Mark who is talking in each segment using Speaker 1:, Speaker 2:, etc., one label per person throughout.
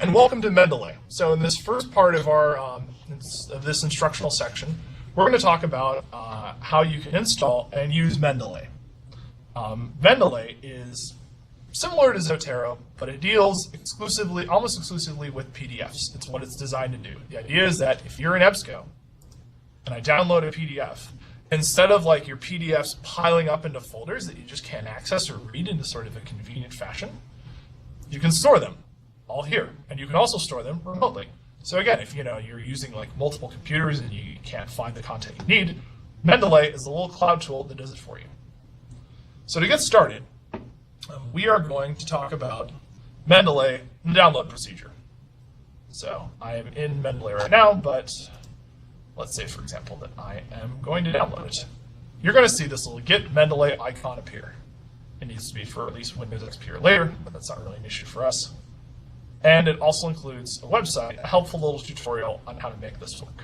Speaker 1: And welcome to Mendeley. So in this first part of our of this instructional section, we're going to talk about how you can install and use Mendeley. Mendeley is similar to Zotero, but it deals almost exclusively with PDFs. It's what it's designed to do. The idea is that if you're in EBSCO and I download a PDF, instead of like your PDFs piling up into folders that you just can't access or read in sort of a convenient fashion, you can store them all here, and you can also store them remotely. So again, if you're using like multiple computers and you can't find the content you need, Mendeley is a little cloud tool that does it for you. So to get started, we are going to talk about Mendeley and the download procedure. So I am in Mendeley right now, but let's say, for example, that I am going to download it. You're going to see this little Get Mendeley icon appear. It needs to be for at least Windows XP or later, but that's not really an issue for us. And it also includes a website, a helpful little tutorial on how to make this work.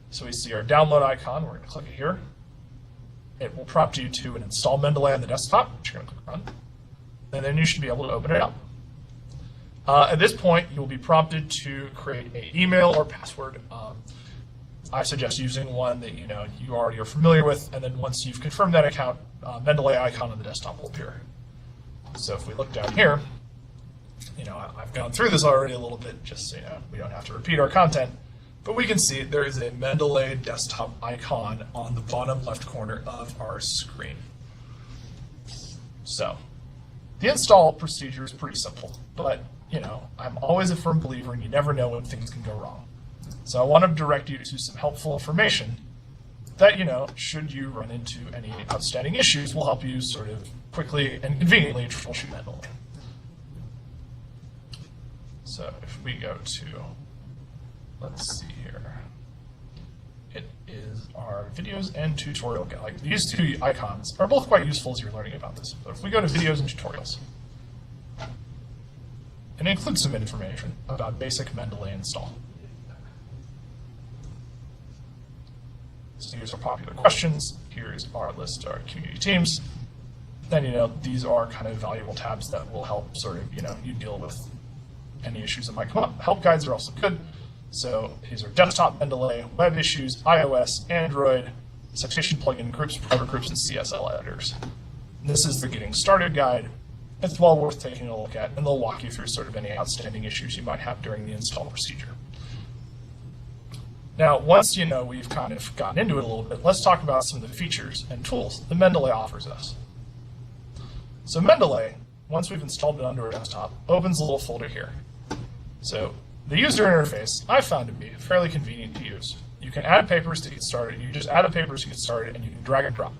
Speaker 1: So we see our download icon. We're going to click it here. It will prompt you to install Mendeley on the desktop, which you're going to click on. And then you should be able to open it up. At this point, you will be prompted to create an email or password. I suggest using one that you already are familiar with, and then once you've confirmed that account, Mendeley icon on the desktop will appear. So if we look down here, I've gone through this already a little bit, just so we don't have to repeat our content, but we can see there is a Mendeley desktop icon on the bottom left corner of our screen. So the install procedure is pretty simple, but I'm always a firm believer and you never know when things can go wrong. So I want to direct you to some helpful information that, should you run into any outstanding issues, will help you sort of quickly and conveniently troubleshoot Mendeley. So if we go to, let's see here, it is our videos and tutorial guide. Like these two icons are both quite useful as you're learning about this. But if we go to videos and tutorials, it includes some information about basic Mendeley install. So here's our popular questions. Here's our list of our community teams. Then, these are kind of valuable tabs that will help sort of, you deal with any issues that might come up. Help guides are also good. So here's our desktop Mendeley, web issues, iOS, Android, citation plugin groups, private groups, and CSL editors. And this is the getting started guide. It's well worth taking a look at, and they'll walk you through sort of any outstanding issues you might have during the install procedure. Now, once we've kind of gotten into it a little bit, let's talk about some of the features and tools that Mendeley offers us. So Mendeley, once we've installed it onto our desktop, opens a little folder here. So the user interface I found to be fairly convenient to use. You can add papers to get started. You just add a paper to get started, and you can drag and drop.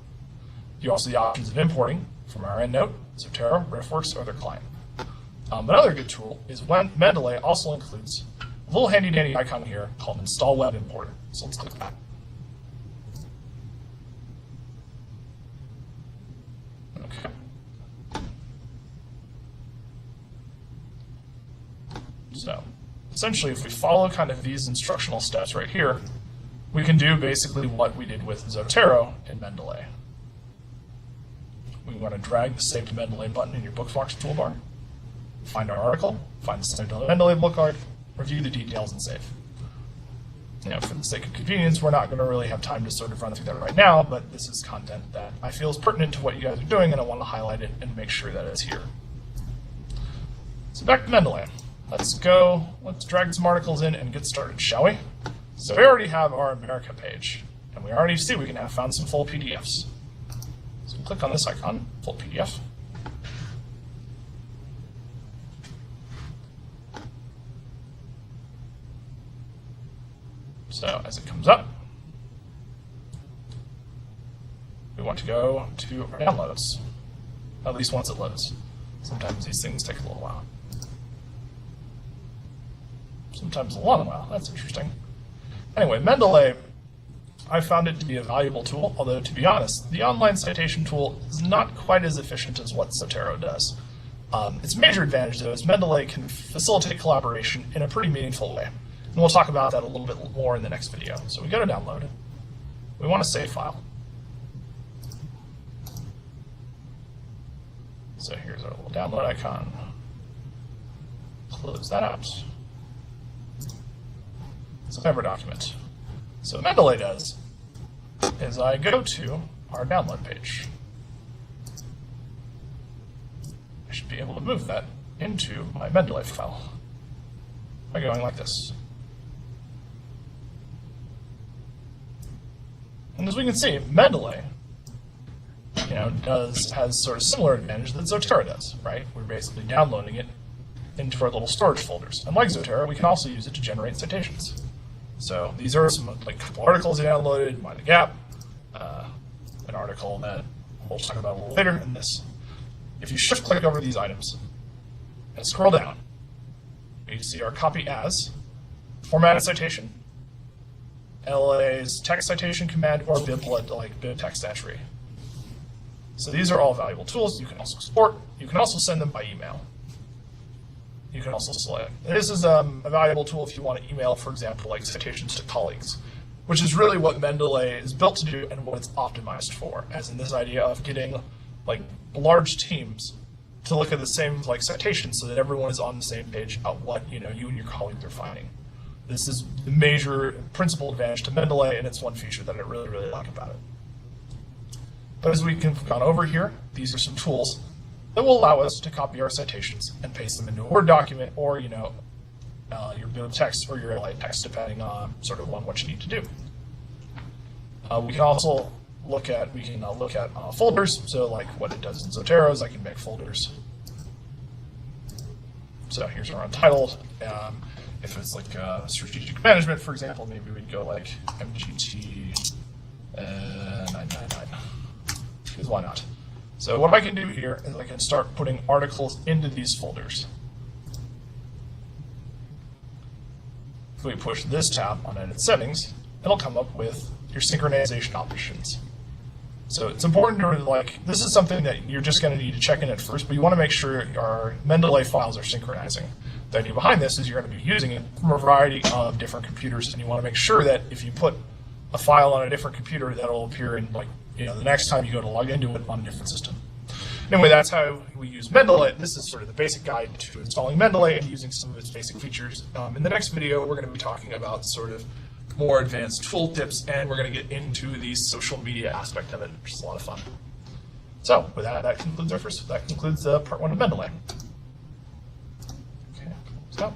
Speaker 1: You also have the options of importing from our EndNote, Zotero, RiffWorks, or other client. Another good tool is when Mendeley also includes a little handy-dandy icon here called Install Web Importer. So let's click that. Okay. So essentially, if we follow kind of these instructional steps right here, we can do basically what we did with Zotero in Mendeley. We want to drag the Save to Mendeley button in your bookmarks toolbar, find our article, find the Save to Mendeley bookmark, review the details, and save. For the sake of convenience, we're not going to really have time to sort of run through that right now, but this is content that I feel is pertinent to what you guys are doing, and I want to highlight it and make sure that it's here. So back to Mendeley. Let's drag some articles in and get started, shall we? So we already have our America page, and we already see we can have found some full PDFs. So click on this icon, full PDF. So as it comes up, we want to go to our downloads, at least once it loads. Sometimes these things take a little while. Sometimes a long while. That's interesting. Anyway, Mendeley, I found it to be a valuable tool, although to be honest, the online citation tool is not quite as efficient as what Zotero does. Its major advantage, though, is Mendeley can facilitate collaboration in a pretty meaningful way. And we'll talk about that a little bit more in the next video. So we go to download it. We want to save file. So here's our little download icon. Close that out. So I have our document. So what Mendeley does is I go to our download page. I should be able to move that into my Mendeley file by going like this. And as we can see, Mendeley, has sort of similar advantage that Zotero does, right? We're basically downloading it into our little storage folders. And like Zotero, we can also use it to generate citations. So these are some couple articles I downloaded, Mind the Gap, an article that we'll talk about a little later, and this. If you shift click over these items and scroll down, you see our copy as, formatted citation, LA's text citation command, or bib text entry. So these are all valuable tools. You can also export. You can also send them by email. You can also select. This is a valuable tool if you want to email, for example, like citations to colleagues, which is really what Mendeley is built to do and what it's optimized for, as in this idea of getting large teams to look at the same citations so that everyone is on the same page about what you and your colleagues are finding. This is the major principal advantage to Mendeley, and it's one feature that I really, really like about it. But as we've gone over here, these are some tools that will allow us to copy our citations and paste them into a Word document or, your bib text or your LA text, depending on what you need to do. We can also look at folders. So what it does in Zotero is I can make folders. So here's our untitled. If it's strategic management, for example, maybe we'd go MGT 999. Because why not? So what I can do here is I can start putting articles into these folders. If we push this tab on Edit Settings, it'll come up with your synchronization options. So it's important to this is something that you're just going to need to check in at first, but you want to make sure our Mendeley files are synchronizing. The idea behind this is you're going to be using it from a variety of different computers, and you want to make sure that if you put a file on a different computer, that'll appear in the next time you go to log into it on a different system. Anyway, that's how we use Mendeley. This is sort of the basic guide to installing Mendeley and using some of its basic features. In the next video, we're going to be talking about more advanced tool tips, and we're going to get into the social media aspect of it, which is a lot of fun. So with that concludes part one of Mendeley. Okay, stop.